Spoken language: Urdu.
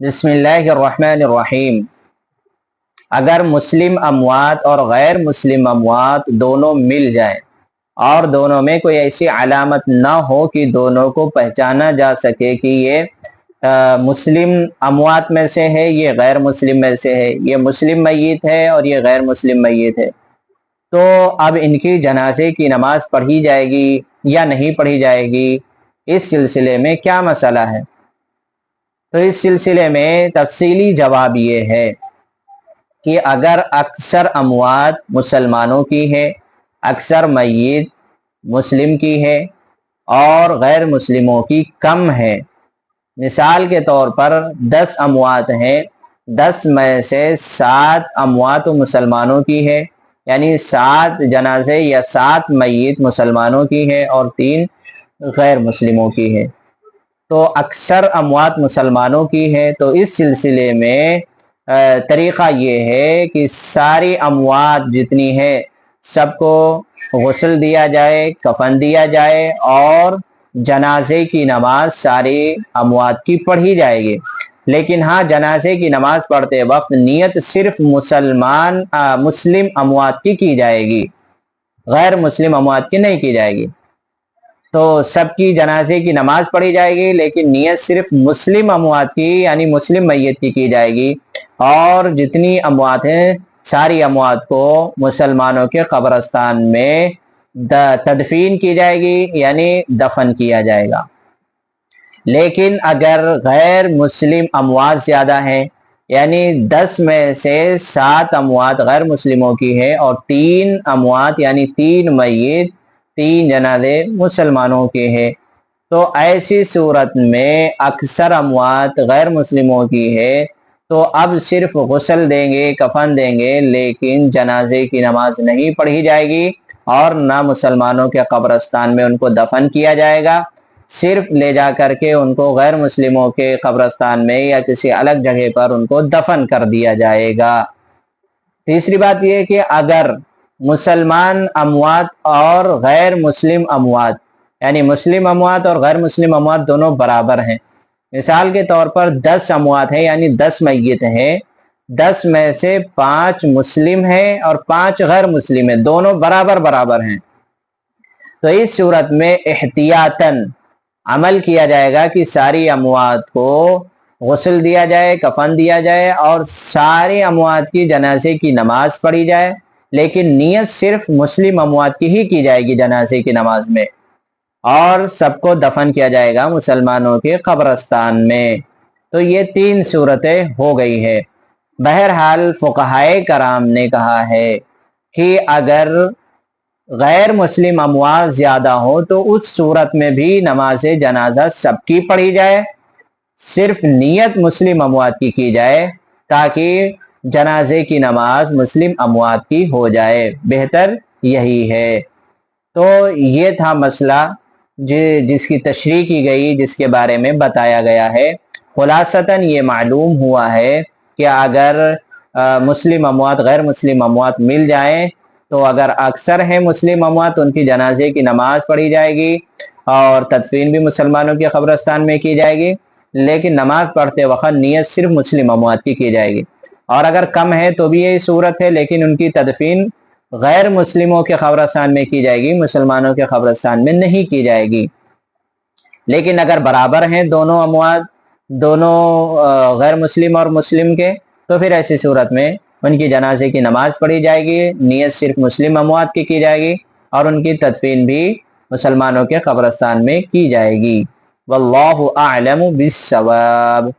بسم اللہ الرحمن الرحیم۔ اگر مسلم اموات اور غیر مسلم اموات دونوں مل جائیں اور دونوں میں کوئی ایسی علامت نہ ہو کہ دونوں کو پہچانا جا سکے کہ یہ مسلم اموات میں سے ہے، یہ غیر مسلم میں سے ہے، یہ مسلم میت ہے اور یہ غیر مسلم میت ہے، تو اب ان کی جنازے کی نماز پڑھی جائے گی یا نہیں پڑھی جائے گی؟ اس سلسلے میں کیا مسئلہ ہے؟ تو اس سلسلے میں تفصیلی جواب یہ ہے کہ اگر اکثر اموات مسلمانوں کی ہے، اکثر میت مسلم کی ہے اور غیر مسلموں کی کم ہے، مثال کے طور پر 10 اموات ہیں، 10 میں سے 7 اموات مسلمانوں کی ہے، یعنی 7 جنازے یا 7 میت مسلمانوں کی ہے اور 3 غیر مسلموں کی ہے، تو اکثر اموات مسلمانوں کی ہے۔ تو اس سلسلے میں طریقہ یہ ہے کہ ساری اموات جتنی ہے سب کو غسل دیا جائے، کفن دیا جائے اور جنازے کی نماز ساری اموات کی پڑھی جائے گی، لیکن ہاں جنازے کی نماز پڑھتے وقت نیت صرف مسلم اموات کی جائے گی، غیر مسلم اموات کی نہیں کی جائے گی۔ تو سب کی جنازے کی نماز پڑھی جائے گی لیکن نیت صرف مسلم اموات کی یعنی مسلم میت کی جائے گی، اور جتنی اموات ہیں ساری اموات کو مسلمانوں کے قبرستان میں تدفین کی جائے گی یعنی دفن کیا جائے گا۔ لیکن اگر غیر مسلم اموات زیادہ ہیں، یعنی 10 میں سے 7 اموات غیر مسلموں کی ہے اور 3 اموات یعنی 3 میت 3 جنازے مسلمانوں کے ہیں، تو ایسی صورت میں اکثر اموات غیر مسلموں کی ہے تو اب صرف غسل دیں گے، کفن دیں گے، لیکن جنازے کی نماز نہیں پڑھی جائے گی اور نہ مسلمانوں کے قبرستان میں ان کو دفن کیا جائے گا، صرف لے جا کر کے ان کو غیر مسلموں کے قبرستان میں یا کسی الگ جگہ پر ان کو دفن کر دیا جائے گا۔ تیسری بات یہ کہ اگر مسلمان اموات اور غیر مسلم اموات یعنی مسلم اموات اور غیر مسلم اموات دونوں برابر ہیں، مثال کے طور پر 10 اموات ہیں یعنی 10 میت ہیں، 10 میں سے 5 مسلم ہیں اور 5 غیر مسلم ہیں، دونوں برابر ہیں، تو اس صورت میں احتیاطاً عمل کیا جائے گا کہ ساری اموات کو غسل دیا جائے، کفن دیا جائے اور ساری اموات کی جنازے کی نماز پڑھی جائے، لیکن نیت صرف مسلم اموات کی جائے گی جنازے کی نماز میں، اور سب کو دفن کیا جائے گا مسلمانوں کے قبرستان میں۔ تو یہ 3 صورتیں ہو گئی ہے۔ بہرحال فقہائے کرام نے کہا ہے کہ اگر غیر مسلم اموات زیادہ ہو تو اس صورت میں بھی نماز جنازہ سب کی پڑھی جائے، صرف نیت مسلم اموات کی جائے تاکہ جنازے کی نماز مسلم اموات کی ہو جائے، بہتر یہی ہے۔ تو یہ تھا مسئلہ جس کی تشریح کی گئی، جس کے بارے میں بتایا گیا ہے۔ خلاصتاً یہ معلوم ہوا ہے کہ اگر مسلم اموات غیر مسلم اموات مل جائیں تو اگر اکثر ہیں مسلم اموات ان کی جنازے کی نماز پڑھی جائے گی اور تدفین بھی مسلمانوں کے قبرستان میں کی جائے گی، لیکن نماز پڑھتے وقت نیت صرف مسلم اموات کی جائے گی، اور اگر کم ہے تو بھی یہی صورت ہے لیکن ان کی تدفین غیر مسلموں کے قبرستان میں کی جائے گی، مسلمانوں کے قبرستان میں نہیں کی جائے گی۔ لیکن اگر برابر ہیں دونوں اموات، دونوں غیر مسلم اور مسلم کے، تو پھر ایسی صورت میں ان کی جنازے کی نماز پڑھی جائے گی، نیت صرف مسلم اموات کی جائے گی اور ان کی تدفین بھی مسلمانوں کے قبرستان میں کی جائے گی۔ واللہ اعلم بالصواب۔